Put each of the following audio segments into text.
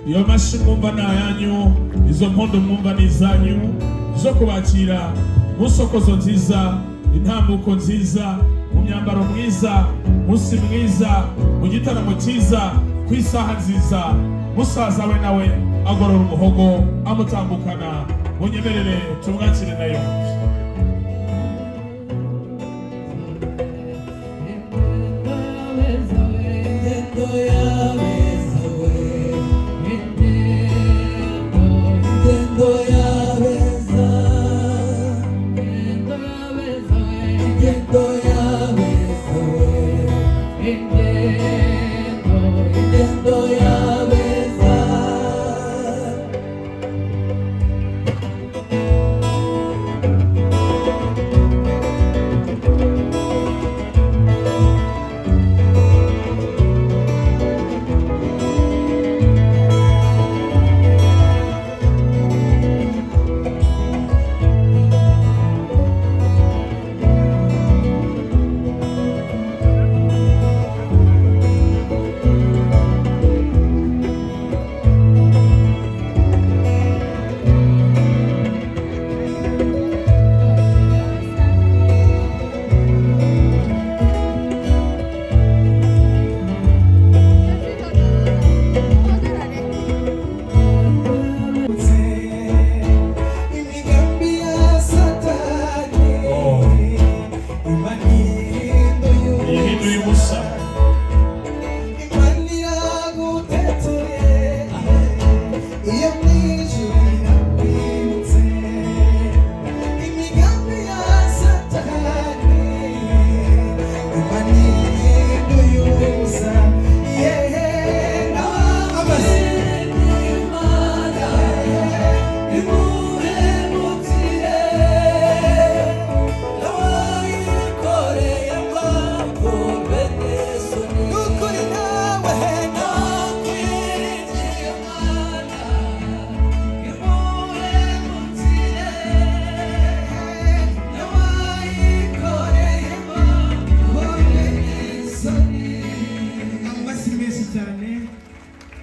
Iyo mashi mwumva ni ayanyu, izo mpondo mwumva ni izanyu zo kubakira mu sokozo nziza, intambuko nziza, mu myambaro mwiza, musi mwiza, mu gitaramo cyiza, ku isaha nziza. Musaza we nawe agorora umuhogo amutambukana, munyemerere tumwakire nayo.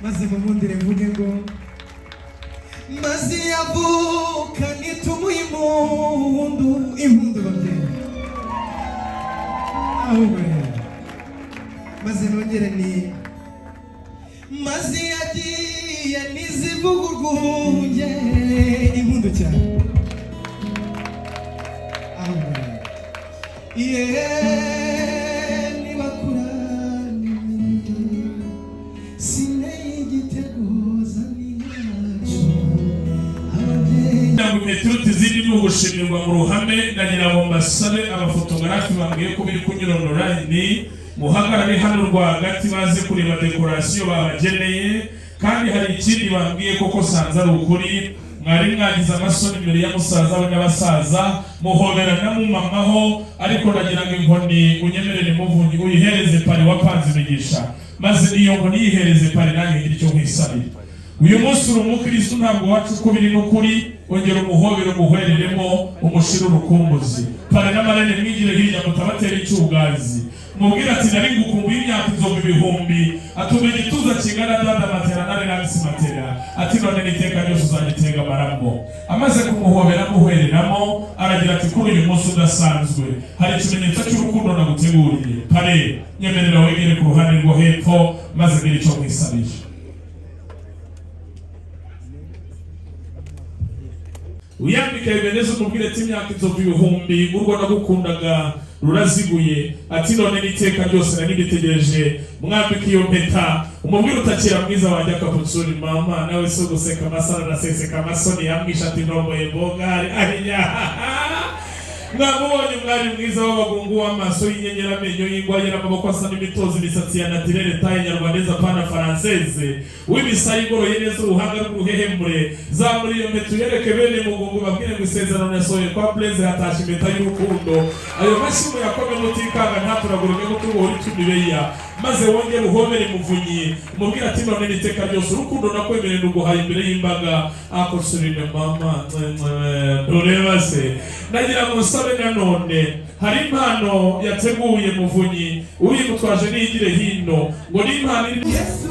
maze mumundire mvuge ngo maze yavuka nitumuye impundu babyeyi awe maze nongere ni maze yagiye nizivuga urwunge impundu cyane awe Turuti zindi n'ubushimirwa mu ruhame ndagira ngo mbasabe abafotogarafi bambwiye ko biri kunyurondora ni muhagarare hano rwagati baze kureba dekorasiyo babageneye, kandi hari ikindi bambwiye koko sanza ari ukuri mwari mwagize amasoni imbere ya musaza we n'abasaza muhoberana mumamaho, ariko ndagira ngo inkoni unyemerere muvunyi uyihereze pari wapanze imigisha, maze iyo nkoni yihereze pari nanjye ngira icyo nkwisabira. Uyu munsi uri umukristo ntabwo wacu uko biri n'ukuri, ongera umuhobere umuhwereremo umushira urukumbuzi pare n'amarene mwigire hirya mutabatera icyugazi mubwira ati nari ngukumbuye imyaka inzovu ibihumbi, atumenye ituza kingana dada matera nari nabisi matera, ati none niteka ryose uzagitega amarambo. Amaze kumuhobera muhwereramo aragira ati kuri uyu munsi udasanzwe hari ikimenyetso cy'urukundo naguteguriye, pare nyemerera wegere ku ruhande rwo hepfo maze ngire icyo mwisabisha. Uyambika Ebeneza umubwire ati imyaka inzovu ibihumbi urwo nagukundaga ruraziguye, ati none n'iteka ryose nagitegereje mwambika iyo mpeta, umubwire utakira mwiza wanjye akabutsuri mama nawe so guseka amasara naseseka amasoni yamwisha ati ndomboye mbogari ahinya mwamubonye mwari mwiza w'abagungu w'amaso y'inyenyera amenyo y'ingwa yera amaboko asa n'imitozo imisatsi ya natirere taye nyarwandeza pana française w'imisaya igoroye neza uruhanga rw'uruhehemure zamuri iyo mpeta uyereke bene mugungu babwire ngo isezerano yasohoye kwa Blaise hatashe impeta y'urukundo ayo mashimo yakome mutikanga ntaturagurwe gutubohora itumibeya maze wongere uhomere muvunyi umubwire ati none n'iteka ryose urukundo nakwemerera uguhaye imbere y'imbaga akosurine mama doreba se nagira ngo nsabe nanone hari impano yateguye muvunyi uyimutwaje nigire hino ngo ni impano Yesu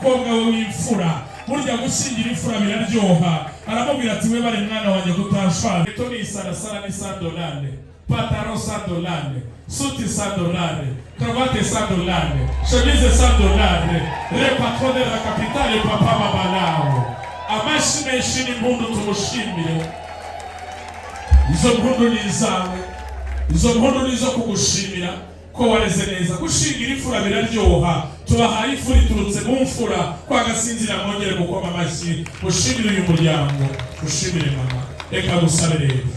umukobwa we w'imfura. Burya gushingira imfura biraryoha. Aramubwira ati we bari mwana wanjye gutashwa. Ito ni sarasara ni $100. Pataro $100. Suti $100. Cravate $100. Chemise $100. Le patron de la capitale papa babalao. Amashi menshi n'impundu tumushimire. Izo mpundu ni izawe. Izo mpundu nizo kugushimira ko wareze neza. Gushingira imfura biraryoha. Tubahaye imfura iturutse mu mfura kwa Gasinzira mwongere gukoma amashyi. Mushimire uyu muryango. Mushimire mama. Reka gusabe rero.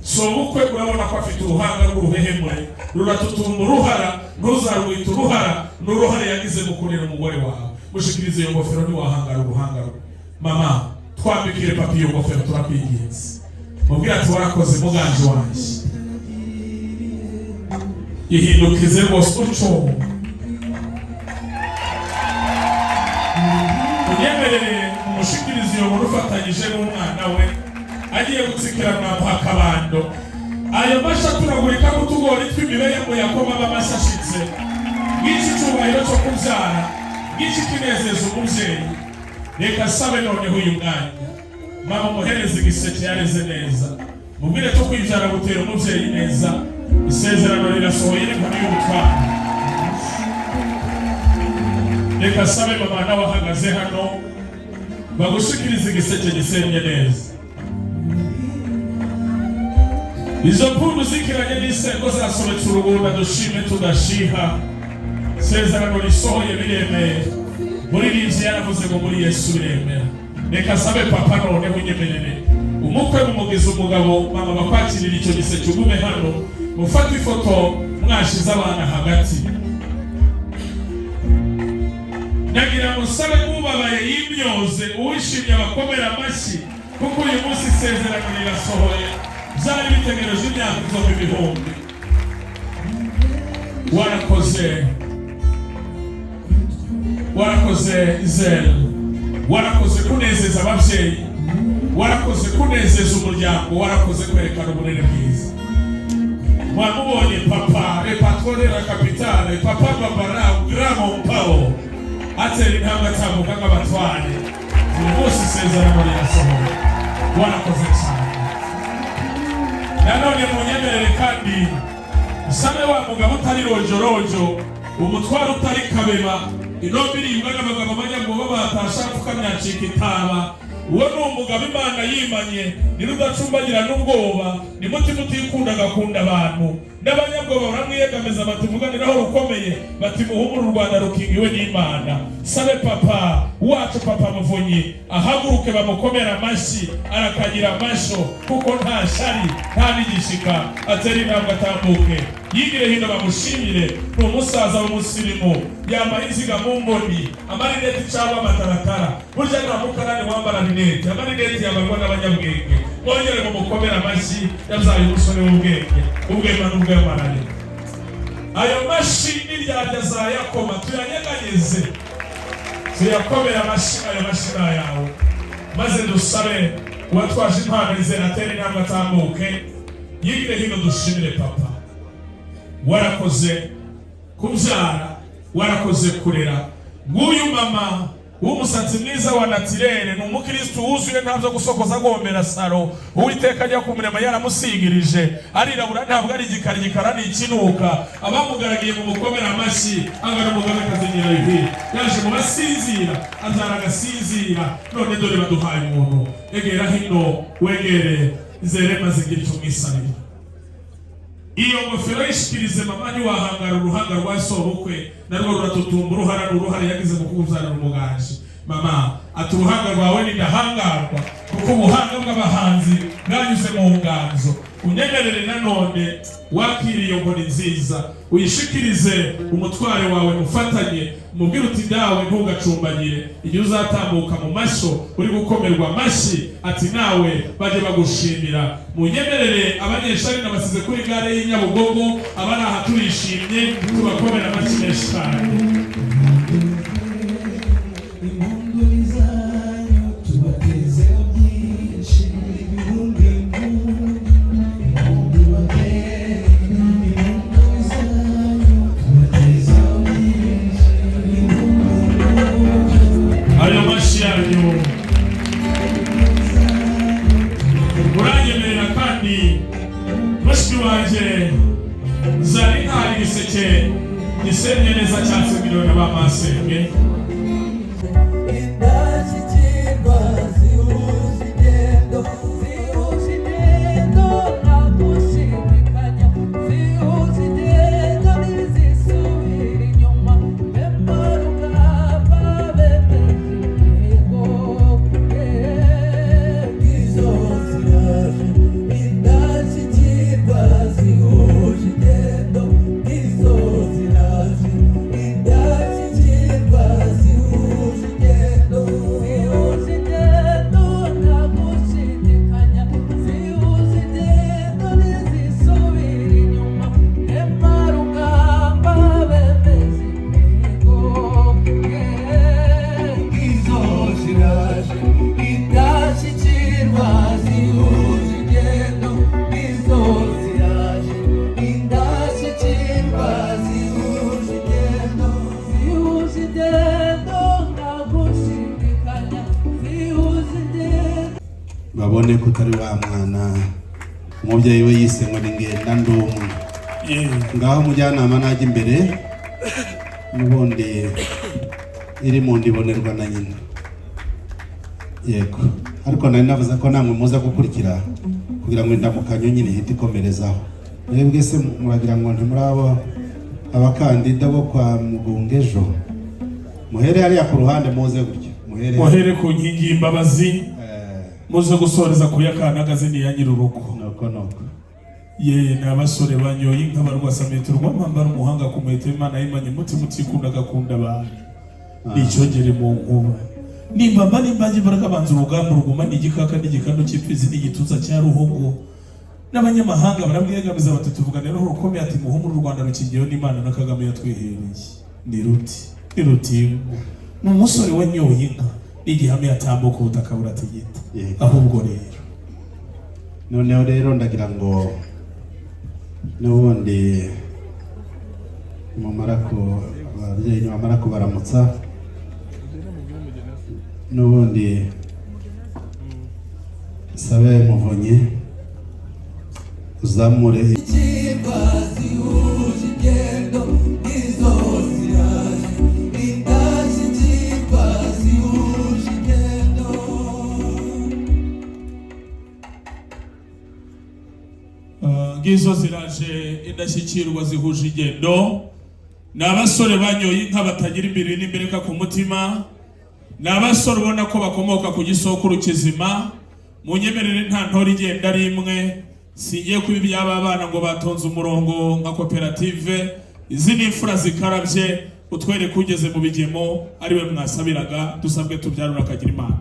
So ubukwe urabona ko afite uruhanga rw'uruhehemure. Ruratutumba uruhara. Ntuzarwita uruhara. N'uruhare yagize mu kurera umugore wawe. Mushikirize iyo ngofero ntiwahangara uruhanga rwe. Mama, twambikire papi iyo ngofero turakwinginze. Mubwira ati warakoze muganje wanjye. Ihindukize rwose utyo. Unyemerere umushikirize iyo nkuru ufatanyije n'umwana we agiye gutsikirana akabando. Ayo masha turagurika kutugora tw'imibereho yakoma amashyi ashitse. Ngiki cyubahiro cyo kubyara. Ngiki kinezeza umubyeyi. Reka sabe noneho uyu mwanya. Mama muhereze igiseke yareze neza. Mubwire ko kwibyara gutera umubyeyi neza. Isezerano rirasohoye n'inkoni y'ubutwari. Reka sabe mama nawe ahagaze hano bagushikiriza igiseke gisenye neza. Izo mpundu zikiranye n'isego zasobetse urubunda dushime tudashiha. Isezerano risohoye biremeye. Muririmbyi yaravuze ngo muri Yesu biremera. Reka sabe papa noneho unyemerere. Umukwe mumugize umugabo mama bakwakirira icyo giseke ugume hano. Mufate ifoto mwashize abana hagati. Nagira musabe ubabaye yimyoze uwishimye abakomera amashyi kuko uyu munsi isezerano rirasohoye. Byari bitegereje imyaka izova ibihumbi. Warakoze Izere. Warakoze kunezeza ababyeyi. Warakoze kunezeza umuryango. Warakoze kwerekana ubunene bwiza. Mwamubonye papa, le patron de la capitale, papa Babarao, Gramo Mpao. Ateri intambwe atambuka nk'abatware. Uyu munsi isezerano rirasohoye. Warakoze cyane. Nanone munyemerere kandi usabe wa mugabo utari rojorojo, umutwaro utari kabeba, inombi iribwa n'abagabo b'abanyabwoba batasha tukamyacika itaba. Uwo ni umugabo Imana yimanye, ni rudacumbagira n'ubwoba, ni mutima utikunda agakunda abantu. N'abanyabwoba baramwiyegamiza bati muganiraho rukomeye, bati muhumure u Rwanda rukingiwe n'Imana. Sabe papa wacu papa Muvunyi ahaguruke bamukomera amashyi arakagira amasho kuko nta shari nta n'igishika atera intambwe atambuke. Yigire hino bamushimire. Ni umusaza w'umusirimu yambaye inziga mu mboni, amarineti cyangwa amataratara. Burya nta mukarani wambara rineti, amarineti yabarwa n'abanyabwenge. Mwongere mumukomera amashyi yabyaye umusore w'ubwenge, ubwema n'ubwemarane. Ayo mashyi n'iryarya zayakoma tuyanyeganyeze. Tuyakomera amashyi ayo mashyi yawe. Maze dusabe uwatwaje impano izera atera intambwe atambuke. Yigire hino dushimire papa. Warakoze kubyara, warakoze kurera. Nguyu mama w'umusatsi mwiza wa natirere, ni umukristo wuzuye ntabyo gusokoza gombera saro. Uwiteka ajya kumurema yaramusigirije, arirabura ntabwo ari igikari gikara n'ikinuka. Abamugaragiye mu mukomera amashyi angana umugabekazi Nyirabihi yaje mu basinzira azara agasinzira. None dore baduhaye umuntu. Egera hino wegere Izere maze ngira icyo mwisabira. Iyo ngofero yishikirize mama ntiwahangara uruhanga rwa sobukwe narwo ruratutumba uruhara yagize mu kuzana umuganje. Mama ati uruhanga rwawe nidahangarwa kuko ubuhanga bw'abahanzi bwanyuze mu nganzo. Unyemerere nanone wakiriye iyo nkoni nziza uyishikirize umutware wawe mufatanye. Mubwire uti dawe ntugacumbagire igihe uzatambuka mu mashyo uri gukomerwa amashyi ati nawe baje bagushimira. Munyemerere abanyeshari nabasize kuri gare y'Inyabugogo abari aha turishimye tubakomera amashyi menshi cyane. cye gisenye neza cyatse miliyoni y'abamasenge. babone kutari wa mwana umubyeyi we yise ngo ngenda ndumwe. Ngaho mujyanama najya imbere n'ubundi iri mu ndibonerwa na nyina. Yego, ariko nari navuze ko namwe muza gukurikira kugira ngo indamukanyo nyine ihite ikomerezaho. Mwebwe se muragira ngo ntimurabo abakandida bo kwa Mugunga ejo, muhere hariya ku ruhande muze gutyo, muhere ku nkingi y'imbabazi, muze gusoreza ku yakanagaze ni ya nyirurugo. Noko ye n'abasore banyoye inka barwasa metero rw'amambara umuhanga ku muheto Imana yimanye mutima utikunda gakunda abantu nicogere mu nkuba nimbamba nimbaje baragabanza urugamba ruguma n'igikaka n'igikando cy'ipfizi n'igituza cya ruhogo. N'abanyamahanga barabwegamiza bati tuvugane roho rukomeye ati muhumuru Rwanda rukigiyeho n'Imana na Kagame yatwihereye. Ni ruti n'umusore wanyoye inka n'igihame yatambuka ubutaka burategeta. Ahubwo rero noneho rero ndagira ngo n'ubundi ababyeyi bamara kubaramutsa n'ubundi sabe Muvunyi uzamure ngizo ziraje indashyikirwa zihuje igendo. N'abasore banyoye inka batagira imbere n'imbereka ku mutima, n'abasore ubona ko bakomoka ku gisokuru kizima. Munyemerere nta ntore igenda rimwe, singiye kuba iby'aba bana ngo batonze umurongo nka koperative. Izi ni imfura zikarabye, utwereke ugeze mu bigemo ariwe mwasabiraga, dusabwe tubyarura akagira Imana.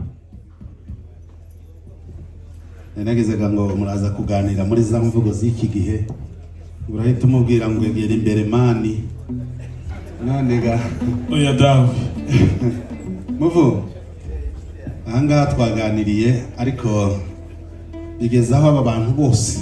Nagezega ngo muraza kuganira muri za mvugo z'iki gihe, urahita umubwira ngo egera imbere mani none ga oya dawe muvu. Ahangaha twaganiriye ariko bigeze aho aba bantu bose